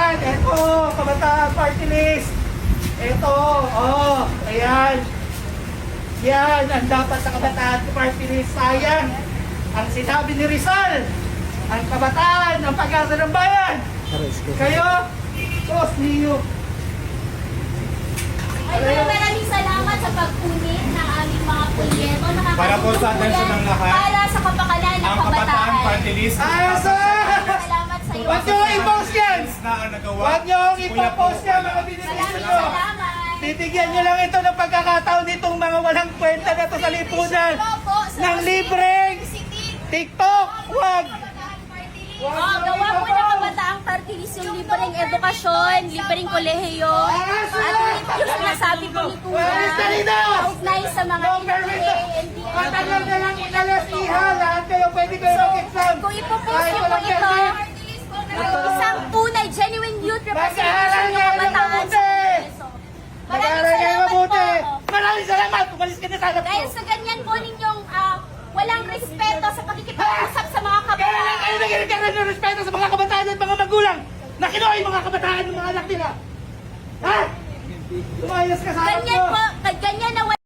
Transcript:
Yan, eto, Kabataan Party List. Eto, oh, ayan. Yan, ang dapat sa Kabataan Party List. Sayang, ang sinabi ni Rizal, ang kabataan, ang pag-asa ng bayan. Kayo, Diyos niyo. Ay, maraming salamat sa pagpunit ng aming mga proyekto. Para po sa atensyon ng lahat, para sa kapakanan ng ang Kabataan kabataan. Party List Salamat sa iyo. Huwag niyo i-post yan! na ang nagawa. Huwag niyo si Kuya i-post po. yan, mga binibiso Maraming nyo. salamat. Titigyan nyo lang ito ng pagkakataon nitong mga walang kwenta na to sa lipunan. Ng libreng TikTok. Huwag! Gawa po ng Kabataang Party List yung libreng edukasyon, libreng kolehiyo, at yung sinasabi po ni Kuya, kaugnay sa mga Matagal na lang inalas iha. Lahat kayo pwede kayo mag-exam. Kung ipopost niyo po ito, isang tunay, genuine youth representation ng kabataan sa Kongreso. Maraming Mag-aaral kayo salamat po. mabuti. Maraming salamat. Umalis ka na sa harap ko. Dahil sa ganyan po ninyong walang respeto sa pakikipag-usap sa mga Kaya lang kabataan. kayo nagkakaroon ng respeto sa mga kabataan at mga magulang na kinuha yung mga kabataan ng mga anak nila. Ha? Lumayas ka sa harap Ganyan ko. po, ganyan na